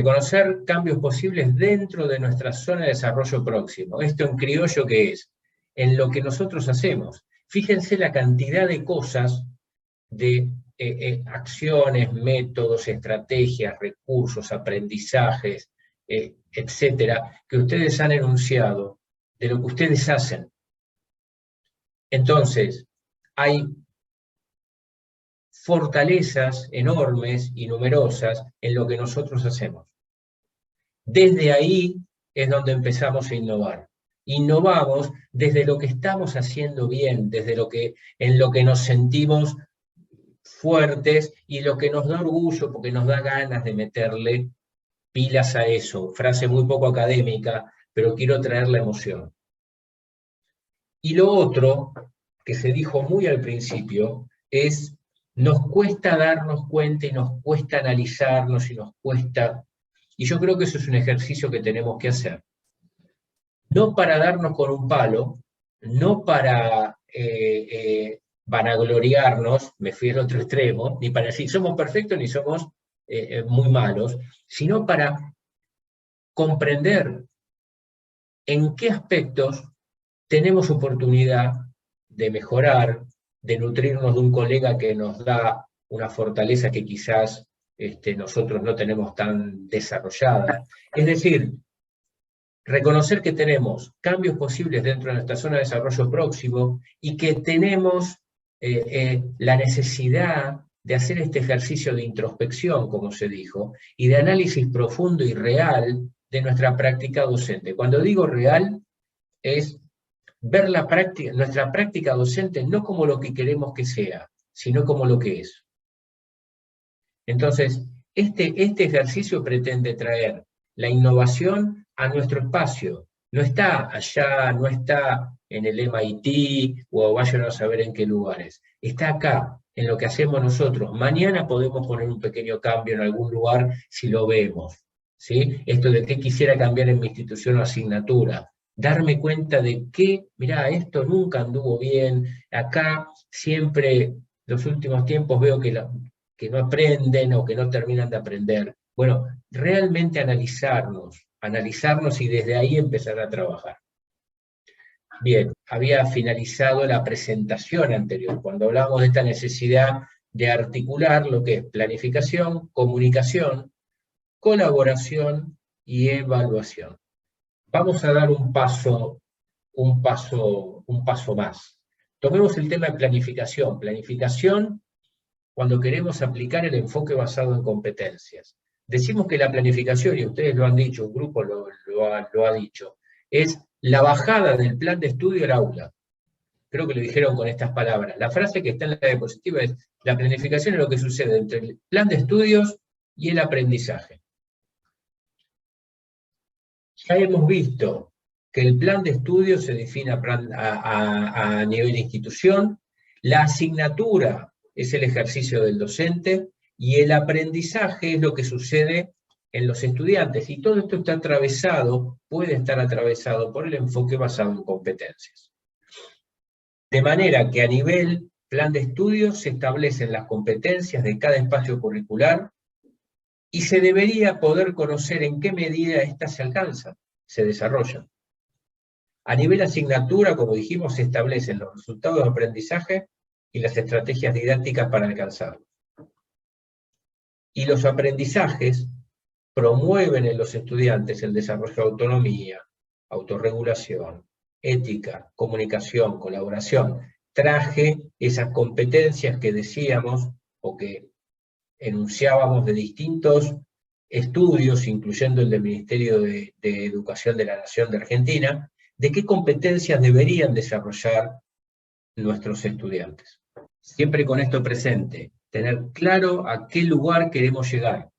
Reconocer cambios posibles dentro de nuestra zona de desarrollo próximo. Esto en criollo, ¿qué es? En lo que nosotros hacemos. Fíjense la cantidad de cosas, de acciones, métodos, estrategias, recursos, aprendizajes, etcétera, que ustedes han enunciado, de lo que ustedes hacen. Entonces, hay fortalezas enormes y numerosas en lo que nosotros hacemos. Desde ahí es donde empezamos a innovar. Innovamos desde lo que estamos haciendo bien, desde en lo que nos sentimos fuertes y lo que nos da orgullo porque nos da ganas de meterle pilas a eso. Frase muy poco académica, pero quiero traer la emoción. Y lo otro, que se dijo muy al principio, es nos cuesta darnos cuenta y nos cuesta analizarnos y nos cuesta... Y yo creo que eso es un ejercicio que tenemos que hacer. No para darnos con un palo, no para vanagloriarnos, me fui al otro extremo, ni para decir somos perfectos ni somos muy malos, sino para comprender en qué aspectos tenemos oportunidad de mejorar, de nutrirnos de un colega que nos da una fortaleza que quizás nosotros no tenemos tan desarrollada. Es decir, reconocer que tenemos cambios posibles dentro de nuestra zona de desarrollo próximo y que tenemos la necesidad de hacer este ejercicio de introspección, como se dijo, y de análisis profundo y real de nuestra práctica docente. Cuando digo real, es ver nuestra práctica docente no como lo que queremos que sea, sino como lo que es. Entonces, este ejercicio pretende traer la innovación a nuestro espacio. No está allá, no está en el MIT, o vayan a saber en qué lugares. Está acá, en lo que hacemos nosotros. Mañana podemos poner un pequeño cambio en algún lugar si lo vemos, ¿sí? Esto de qué quisiera cambiar en mi institución o asignatura. Darme cuenta de que, mirá, esto nunca anduvo bien, acá siempre, los últimos tiempos veo que no aprenden o que no terminan de aprender. Bueno, realmente analizarnos y desde ahí empezar a trabajar. Bien, había finalizado la presentación anterior, cuando hablábamos de esta necesidad de articular lo que es planificación, comunicación, colaboración y evaluación. Vamos a dar un paso más. Tomemos el tema de planificación. Planificación cuando queremos aplicar el enfoque basado en competencias. Decimos que la planificación, y ustedes lo han dicho, un grupo lo ha dicho, es la bajada del plan de estudio al aula. Creo que lo dijeron con estas palabras. La frase que está en la diapositiva es: la planificación es lo que sucede entre el plan de estudios y el aprendizaje. Ya hemos visto que el plan de estudios se define a nivel de institución, la asignatura es el ejercicio del docente, y el aprendizaje es lo que sucede en los estudiantes. Y todo esto está atravesado, puede estar atravesado por el enfoque basado en competencias. De manera que a nivel plan de estudios se establecen las competencias de cada espacio curricular y se debería poder conocer en qué medida éstas se alcanzan, se desarrollan. A nivel asignatura, como dijimos, se establecen los resultados de aprendizaje y las estrategias didácticas para alcanzarlos. Y los aprendizajes promueven en los estudiantes el desarrollo de autonomía, autorregulación, ética, comunicación, colaboración. Traje esas competencias que decíamos o que enunciábamos de distintos estudios, incluyendo el del Ministerio de Educación de la Nación de Argentina, de qué competencias deberían desarrollar nuestros estudiantes. Siempre con esto presente, tener claro a qué lugar queremos llegar.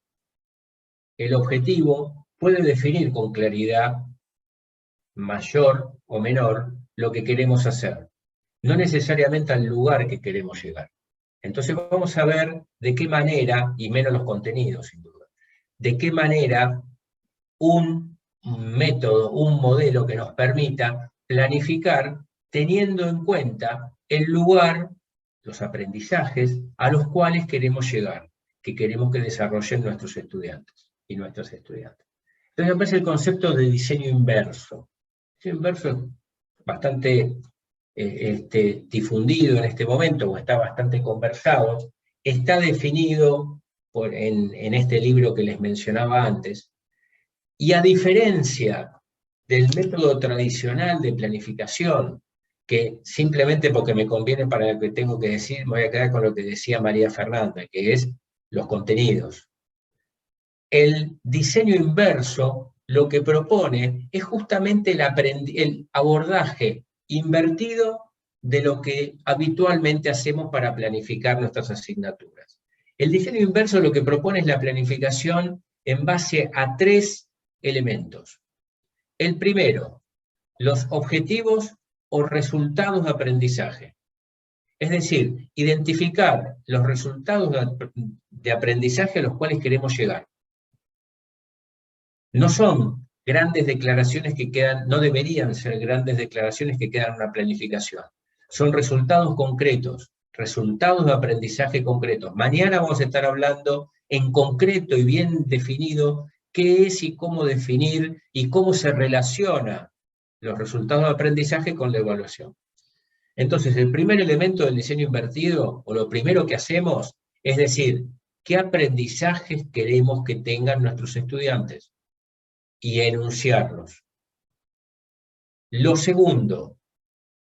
El objetivo puede definir con claridad mayor o menor lo que queremos hacer, no necesariamente al lugar que queremos llegar. Entonces vamos a ver de qué manera, y menos los contenidos sin duda, de qué manera un método, un modelo que nos permita planificar teniendo en cuenta el lugar, los aprendizajes a los cuales queremos llegar, que queremos que desarrollen nuestros estudiantes. y nuestros estudiantes. Entonces aparece el concepto de diseño inverso. El diseño inverso es bastante difundido en este momento, o está bastante conversado, está definido en este libro que les mencionaba antes, y a diferencia del método tradicional de planificación, que simplemente porque me conviene para lo que tengo que decir, me voy a quedar con lo que decía María Fernanda, que es los contenidos. El diseño inverso lo que propone es justamente el abordaje invertido de lo que habitualmente hacemos para planificar nuestras asignaturas. El diseño inverso lo que propone es la planificación en base a 3 elementos. El primero, los objetivos o resultados de aprendizaje. Es decir, identificar los resultados de aprendizaje a los cuales queremos llegar. No son grandes declaraciones que quedan, no deberían ser grandes declaraciones que quedan en una planificación. Son resultados concretos, resultados de aprendizaje concretos. Mañana vamos a estar hablando en concreto y bien definido qué es y cómo definir y cómo se relaciona los resultados de aprendizaje con la evaluación. Entonces, el primer elemento del diseño invertido, o lo primero que hacemos, es decir, qué aprendizajes queremos que tengan nuestros estudiantes y enunciarlos. Lo segundo,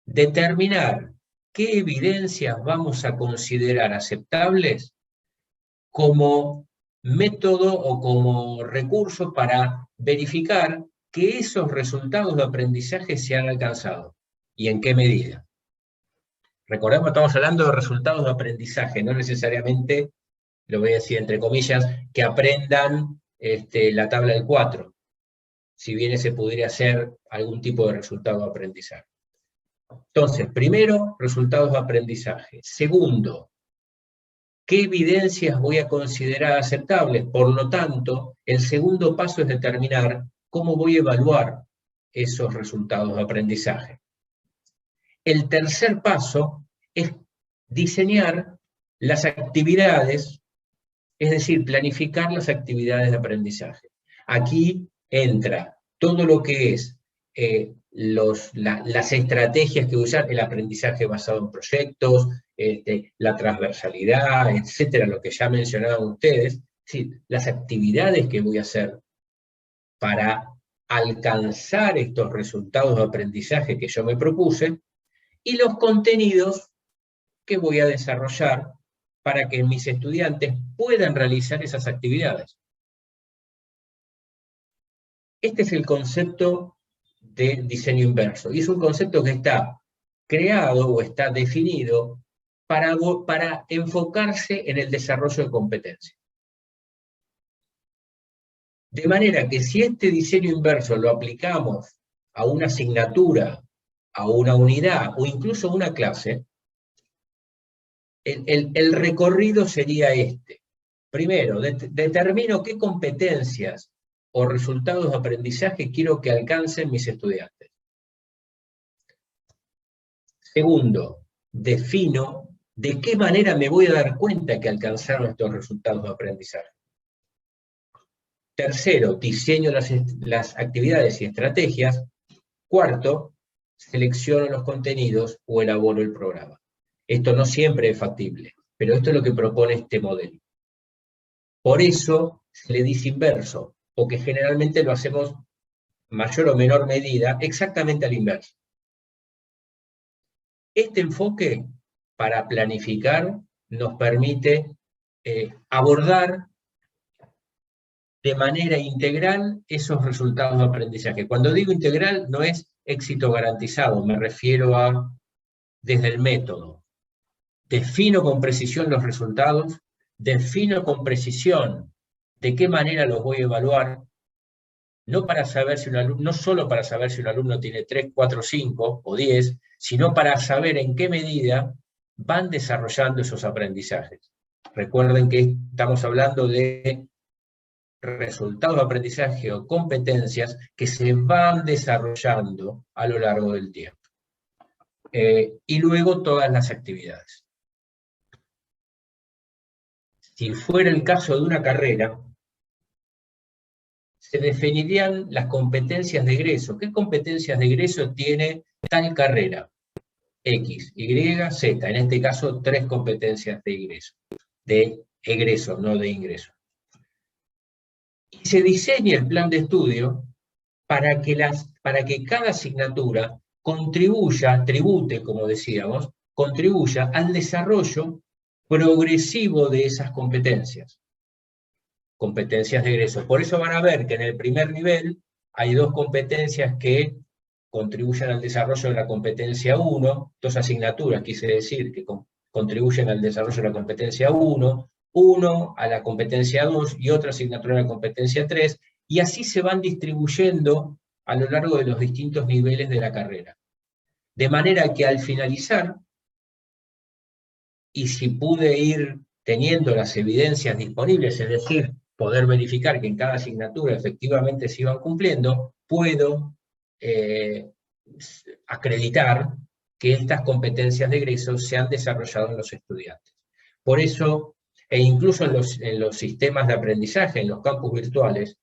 determinar qué evidencias vamos a considerar aceptables como método o como recurso para verificar que esos resultados de aprendizaje se han alcanzado y en qué medida. Recordemos que estamos hablando de resultados de aprendizaje, no necesariamente, lo voy a decir entre comillas, que aprendan la tabla del 4, si bien ese pudiera ser algún tipo de resultado de aprendizaje. Entonces, primero, resultados de aprendizaje. Segundo, ¿qué evidencias voy a considerar aceptables? Por lo tanto, el segundo paso es determinar cómo voy a evaluar esos resultados de aprendizaje. El tercer paso es diseñar las actividades, es decir, planificar las actividades de aprendizaje. Aquí entra todo lo que es las estrategias que usar, el aprendizaje basado en proyectos, la transversalidad, etcétera, lo que ya mencionaban ustedes, es decir, las actividades que voy a hacer para alcanzar estos resultados de aprendizaje que yo me propuse, y los contenidos que voy a desarrollar para que mis estudiantes puedan realizar esas actividades. Este es el concepto de diseño inverso, y es un concepto que está creado o está definido para enfocarse en el desarrollo de competencias. De manera que si este diseño inverso lo aplicamos a una asignatura, a una unidad o incluso a una clase, el recorrido sería este. Primero, determino qué competencias o resultados de aprendizaje quiero que alcancen mis estudiantes. Segundo, defino de qué manera me voy a dar cuenta que alcanzaron estos resultados de aprendizaje. Tercero, diseño las actividades y estrategias. Cuarto, selecciono los contenidos o elaboro el programa. Esto no siempre es factible, pero esto es lo que propone este modelo. Por eso se le dice inverso, porque generalmente lo hacemos mayor o menor medida exactamente al inverso. Este enfoque para planificar nos permite abordar de manera integral esos resultados de aprendizaje. Cuando digo integral no es éxito garantizado, me refiero a desde el método. Defino con precisión los resultados, defino con precisión de qué manera los voy a evaluar, no para saber si un alumno, no solo para saber si un alumno tiene 3, 4, 5 o 10, sino para saber en qué medida van desarrollando esos aprendizajes. Recuerden que estamos hablando de resultados de aprendizaje o competencias que se van desarrollando a lo largo del tiempo. Y luego todas las actividades. Si fuera el caso de una carrera, se definirían las competencias de egreso. ¿Qué competencias de egreso tiene tal carrera? X, Y, Z. En este caso, 3 competencias de egreso, no de ingreso. Y se diseña el plan de estudio para que cada asignatura tribute, como decíamos, contribuya al desarrollo progresivo de esas competencias de egreso. Por eso van a ver que en el primer nivel hay 2 competencias que contribuyen al desarrollo de la competencia 1, 2 asignaturas, quise decir, que contribuyen al desarrollo de la competencia 1, uno a la competencia 2 y otra asignatura a la competencia 3, y así se van distribuyendo a lo largo de los distintos niveles de la carrera. De manera que al finalizar, y si pude ir teniendo las evidencias disponibles, es decir, poder verificar que en cada asignatura efectivamente se iban cumpliendo, puedo acreditar que estas competencias de egreso se han desarrollado en los estudiantes. Por eso, e incluso en los sistemas de aprendizaje, en los campus virtuales,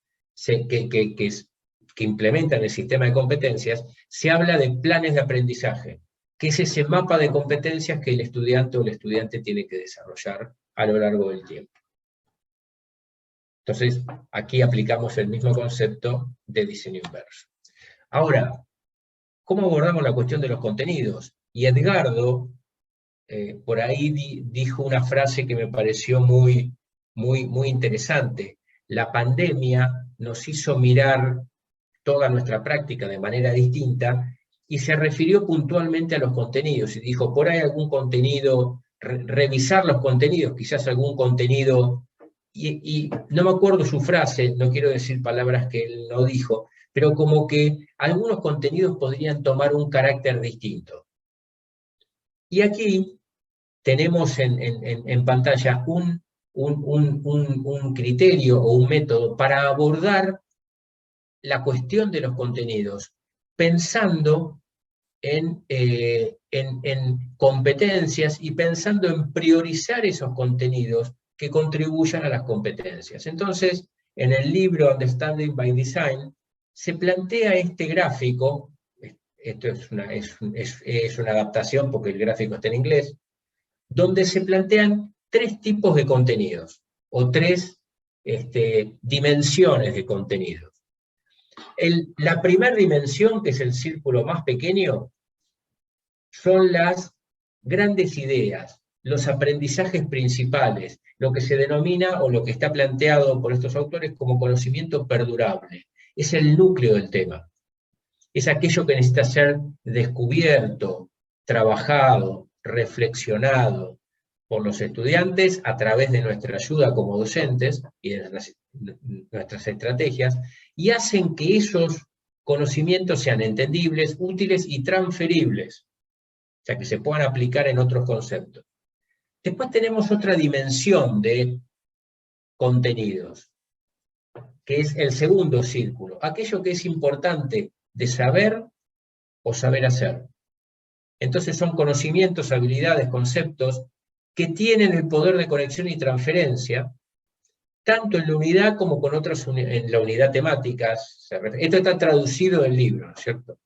que implementan el sistema de competencias, se habla de planes de aprendizaje, que es ese mapa de competencias que el estudiante o el estudiante tiene que desarrollar a lo largo del tiempo. Entonces, aquí aplicamos el mismo concepto de diseño inverso. Ahora, ¿cómo abordamos la cuestión de los contenidos? Y Edgardo, por ahí dijo una frase que me pareció muy interesante. La pandemia nos hizo mirar toda nuestra práctica de manera distinta, y se refirió puntualmente a los contenidos, y dijo, por ahí algún contenido, revisar los contenidos, quizás algún contenido, y no me acuerdo su frase, no quiero decir palabras que él no dijo, pero como que algunos contenidos podrían tomar un carácter distinto. Y aquí tenemos en pantalla un criterio o un método para abordar la cuestión de los contenidos, pensando en competencias y pensando en priorizar esos contenidos que contribuyan a las competencias. Entonces, en el libro Understanding by Design, se plantea este gráfico, esto es una adaptación porque el gráfico está en inglés, donde se plantean 3 tipos de contenidos, o 3 dimensiones de contenidos. La primera dimensión, que es el círculo más pequeño, son las grandes ideas, los aprendizajes principales, lo que se denomina o lo que está planteado por estos autores como conocimiento perdurable. Es el núcleo del tema. Es aquello que necesita ser descubierto, trabajado, reflexionado por los estudiantes a través de nuestra ayuda como docentes y de nuestras estrategias, y hacen que esos conocimientos sean entendibles, útiles y transferibles, o sea, que se puedan aplicar en otros conceptos. Después tenemos otra dimensión de contenidos, que es el segundo círculo, aquello que es importante de saber o saber hacer. Entonces son conocimientos, habilidades, conceptos que tienen el poder de conexión y transferencia, tanto en la unidad como con otras en la unidad temáticas. Esto está traducido del libro, ¿no es cierto?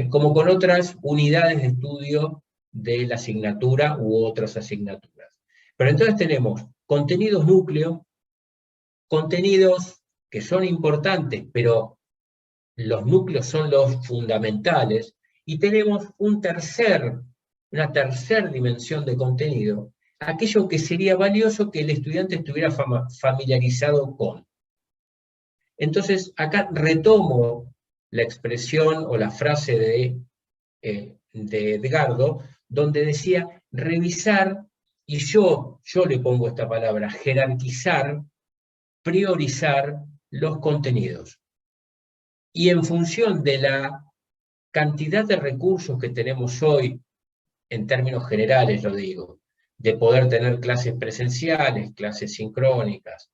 Como con otras unidades de estudio de la asignatura u otras asignaturas. Pero entonces tenemos contenidos núcleo, contenidos que son importantes, pero los núcleos son los fundamentales, y tenemos una tercera dimensión de contenido, aquello que sería valioso que el estudiante estuviera familiarizado con. Entonces, acá retomo la expresión o la frase de Edgardo, donde decía revisar, y yo le pongo esta palabra, jerarquizar, priorizar los contenidos. Y en función de la cantidad de recursos que tenemos hoy, en términos generales lo digo, de poder tener clases presenciales, clases sincrónicas,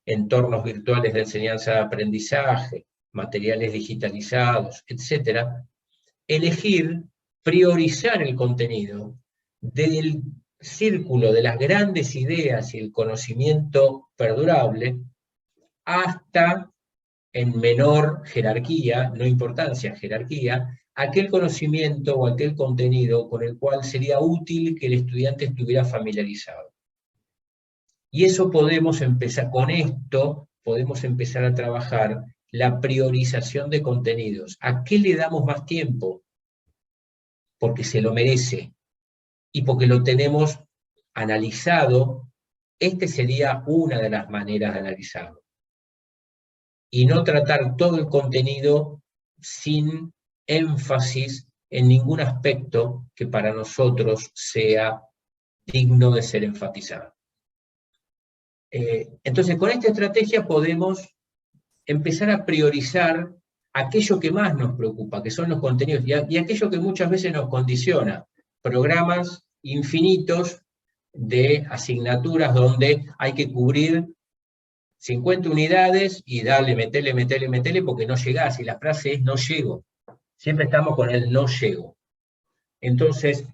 entornos virtuales de enseñanza de aprendizaje, materiales digitalizados, etc., elegir, priorizar el contenido del círculo de las grandes ideas y el conocimiento perdurable hasta en menor jerarquía, no importancia, jerarquía, aquel conocimiento o aquel contenido con el cual sería útil que el estudiante estuviera familiarizado. Y eso podemos empezar, con esto podemos empezar a trabajar la priorización de contenidos. ¿A qué le damos más tiempo? Porque se lo merece y porque lo tenemos analizado. Esta sería una de las maneras de analizarlo. Y no tratar todo el contenido sin énfasis en ningún aspecto que para nosotros sea digno de ser enfatizado. Entonces, con esta estrategia podemos empezar a priorizar aquello que más nos preocupa, que son los contenidos, y aquello que muchas veces nos condiciona. Programas infinitos de asignaturas donde hay que cubrir 50 unidades y dale, metele, porque no llegás, y la frase es no llego. Siempre estamos con el no llego. Entonces,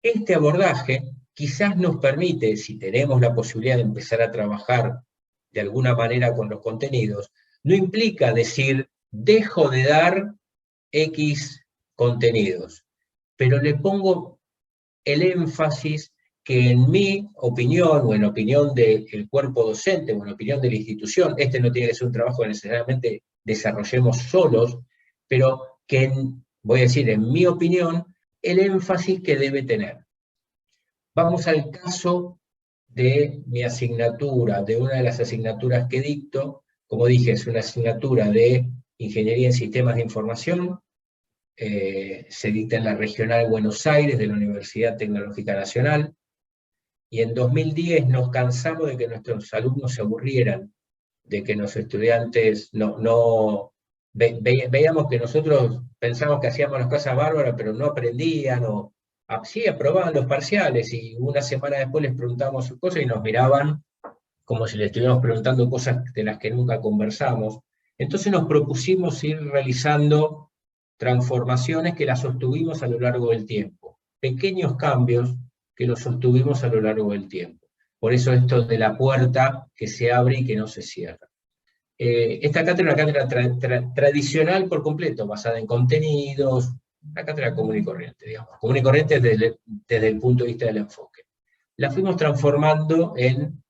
este abordaje quizás nos permite, si tenemos la posibilidad de empezar a trabajar de alguna manera con los contenidos, no implica decir, dejo de dar X contenidos, pero le pongo el énfasis que en mi opinión, o en opinión del cuerpo docente, o en opinión de la institución, este no tiene que ser un trabajo que necesariamente desarrollemos solos, pero que, voy a decir, en mi opinión, el énfasis que debe tener. Vamos al caso de mi asignatura, de una de las asignaturas que dicto. Como dije, es una asignatura de Ingeniería en Sistemas de Información, se dicta en la Regional Buenos Aires de la Universidad Tecnológica Nacional, y en 2010 nos cansamos de que nuestros alumnos se aburrieran, de que los estudiantes veíamos que nosotros pensamos que hacíamos las cosas bárbaras, pero no aprendían, o sí aprobaban los parciales, y una semana después les preguntamos sus cosas y nos miraban como si les estuviéramos preguntando cosas de las que nunca conversamos. Entonces nos propusimos ir realizando transformaciones que las sostuvimos a lo largo del tiempo, pequeños cambios que los sostuvimos a lo largo del tiempo. Por eso esto de la puerta que se abre y que no se cierra. Esta cátedra es una cátedra tradicional por completo, basada en contenidos, una cátedra común y corriente, digamos. Común y corriente desde el punto de vista del enfoque. La fuimos transformando en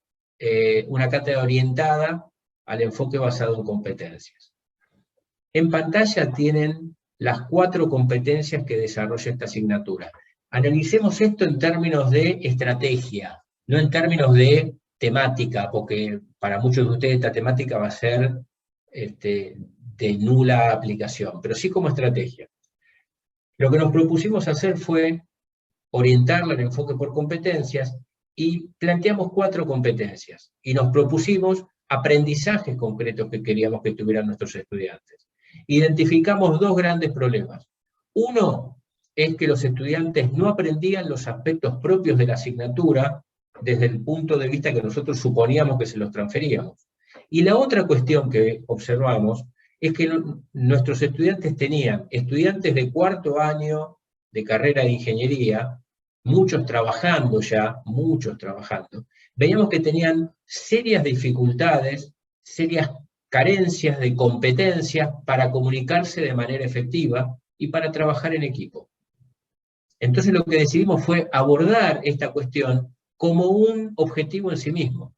una cátedra orientada al enfoque basado en competencias. En pantalla tienen las 4 competencias que desarrolla esta asignatura. Analicemos esto en términos de estrategia, no en términos de temática, porque para muchos de ustedes esta temática va a ser de nula aplicación, pero sí como estrategia. Lo que nos propusimos hacer fue orientarla en enfoque por competencias, y planteamos 4 competencias, y nos propusimos aprendizajes concretos que queríamos que tuvieran nuestros estudiantes. Identificamos 2 grandes problemas. Uno es que los estudiantes no aprendían los aspectos propios de la asignatura desde el punto de vista que nosotros suponíamos que se los transferíamos. Y la otra cuestión que observamos es que nuestros estudiantes tenían estudiantes de 4º año de carrera de ingeniería, muchos trabajando ya, veíamos que tenían serias dificultades, serias carencias de competencias para comunicarse de manera efectiva y para trabajar en equipo. Entonces lo que decidimos fue abordar esta cuestión como un objetivo en sí mismo.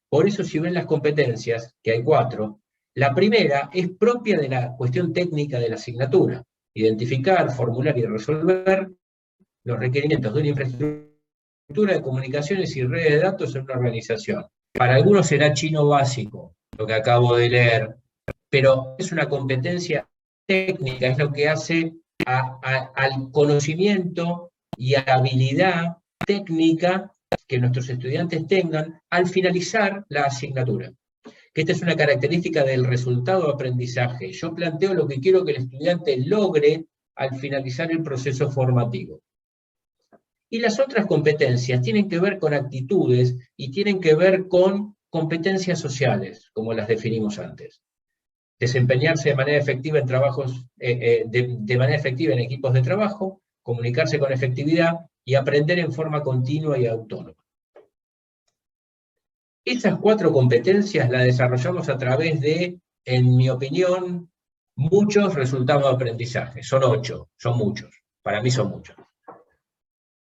Por eso, si ven las competencias, que hay 4, la primera es propia de la cuestión técnica de la asignatura: identificar, formular y resolver los requerimientos de una infraestructura de comunicaciones y redes de datos en una organización. Para algunos será chino básico, lo que acabo de leer, pero es una competencia técnica, es lo que hace al conocimiento y a la habilidad técnica que nuestros estudiantes tengan al finalizar la asignatura. Que esta es una característica del resultado de aprendizaje. Yo planteo lo que quiero que el estudiante logre al finalizar el proceso formativo. Y las otras competencias tienen que ver con actitudes y tienen que ver con competencias sociales, como las definimos antes. Desempeñarse de manera efectiva en trabajos, de manera efectiva en equipos de trabajo, comunicarse con efectividad y aprender en forma continua y autónoma. Esas 4 competencias las desarrollamos a través de en mi opinión, muchos resultados de aprendizaje. Son 8, son muchos. Para mí son muchos.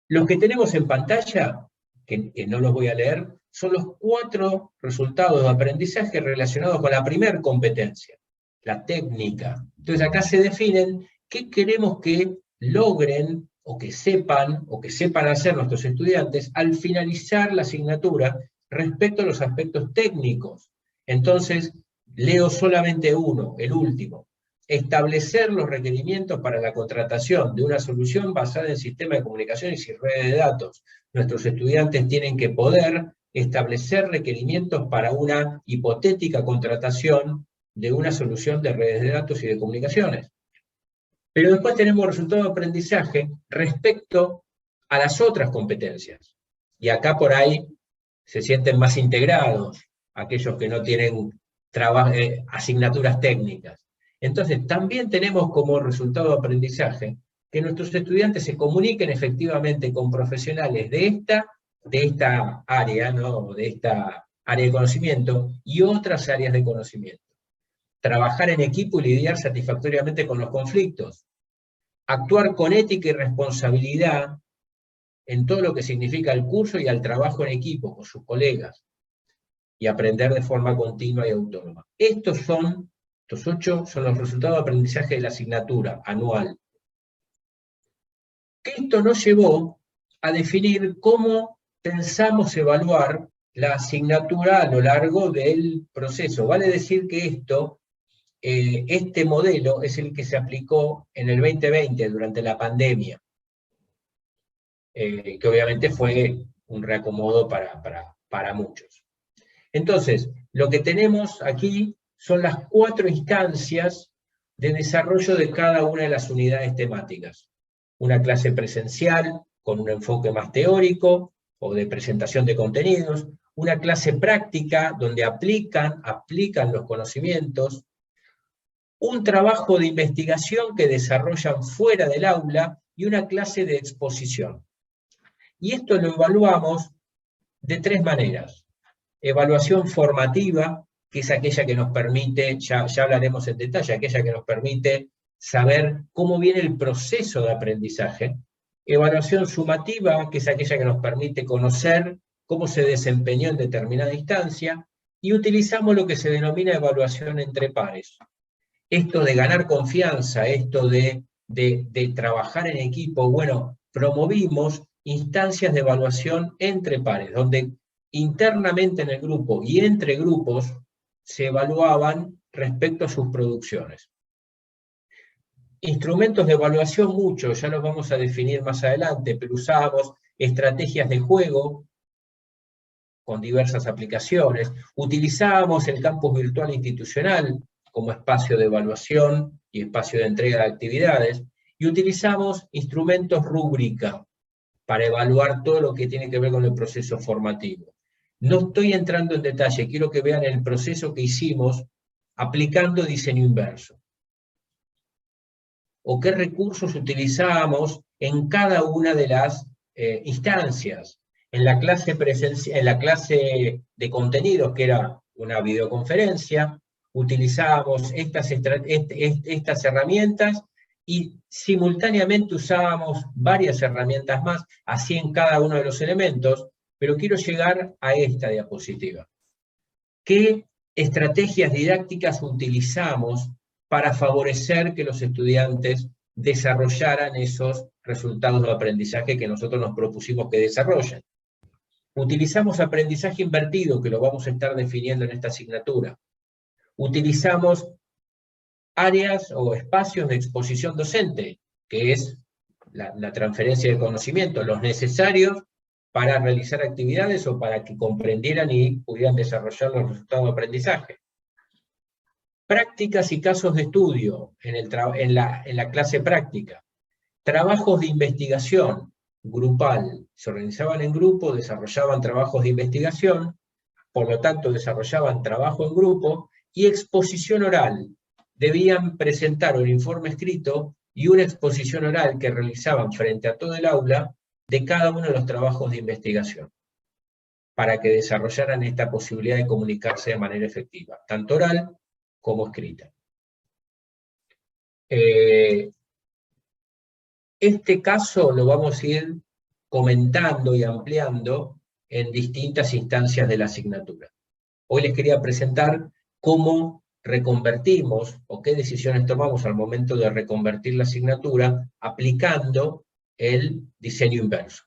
Los que tenemos en pantalla, que no los voy a leer, son los 4 resultados de aprendizaje relacionados con la primera competencia, la técnica. Entonces acá se definen qué queremos que logren o que sepan hacer nuestros estudiantes al finalizar la asignatura respecto a los aspectos técnicos. Entonces, leo solamente uno, el último. Establecer los requerimientos para la contratación de una solución basada en sistemas de comunicaciones y redes de datos. Nuestros estudiantes tienen que poder establecer requerimientos para una hipotética contratación de una solución de redes de datos y de comunicaciones. Pero después tenemos resultados de aprendizaje respecto a las otras competencias. Y acá por ahí se sienten más integrados aquellos que no tienen asignaturas técnicas. Entonces, también tenemos como resultado de aprendizaje que nuestros estudiantes se comuniquen efectivamente con profesionales de esta área, ¿no? De esta área de conocimiento y otras áreas de conocimiento. Trabajar en equipo y lidiar satisfactoriamente con los conflictos. Actuar con ética y responsabilidad en todo lo que significa el curso y al trabajo en equipo con sus colegas. Y aprender de forma continua y autónoma. Estos 8 son los resultados de aprendizaje de la asignatura anual. Esto nos llevó a definir cómo pensamos evaluar la asignatura a lo largo del proceso. Vale decir que este modelo es el que se aplicó en el 2020 durante la pandemia, que obviamente fue un reacomodo para muchos. Entonces, lo que tenemos aquí son las 4 instancias de desarrollo de cada una de las unidades temáticas. Una clase presencial con un enfoque más teórico o de presentación de contenidos, una clase práctica donde aplican los conocimientos, un trabajo de investigación que desarrollan fuera del aula y una clase de exposición. Y esto lo evaluamos de 3 maneras. Evaluación formativa, que es aquella que nos permite, ya hablaremos en detalle, aquella que nos permite saber cómo viene el proceso de aprendizaje. Evaluación sumativa, que es aquella que nos permite conocer cómo se desempeñó en determinada instancia, y utilizamos lo que se denomina evaluación entre pares. Esto de ganar confianza, esto de trabajar en equipo, bueno, promovimos instancias de evaluación entre pares, donde internamente en el grupo y entre grupos se evaluaban respecto a sus producciones. Instrumentos de evaluación muchos, ya los vamos a definir más adelante, pero usábamos estrategias de juego con diversas aplicaciones, utilizábamos el campus virtual institucional como espacio de evaluación y espacio de entrega de actividades, y utilizamos instrumentos rúbrica para evaluar todo lo que tiene que ver con el proceso formativo. No estoy entrando en detalle, quiero que vean el proceso que hicimos aplicando diseño inverso. O qué recursos utilizamos en cada una de las instancias. En la clase de contenidos, que era una videoconferencia, utilizábamos estas herramientas y simultáneamente usábamos varias herramientas más, así en cada uno de los elementos, pero quiero llegar a esta diapositiva. ¿Qué estrategias didácticas utilizamos para favorecer que los estudiantes desarrollaran esos resultados de aprendizaje que nosotros nos propusimos que desarrollen? Utilizamos aprendizaje invertido, que lo vamos a estar definiendo en esta asignatura. Utilizamos áreas o espacios de exposición docente, que es la transferencia de conocimiento, los necesarios para realizar actividades o para que comprendieran y pudieran desarrollar los resultados de aprendizaje. Prácticas y casos de estudio en la clase práctica. Trabajos de investigación grupal. Se organizaban en grupo, desarrollaban trabajos de investigación, por lo tanto desarrollaban trabajo en grupo, y exposición oral. Debían presentar un informe escrito y una exposición oral que realizaban frente a todo el aula de cada uno de los trabajos de investigación, para que desarrollaran esta posibilidad de comunicarse de manera efectiva, tanto oral como escrita. Este caso lo vamos a ir comentando y ampliando en distintas instancias de la asignatura. Hoy les quería presentar cómo reconvertimos o qué decisiones tomamos al momento de reconvertir la asignatura aplicando el diseño inverso.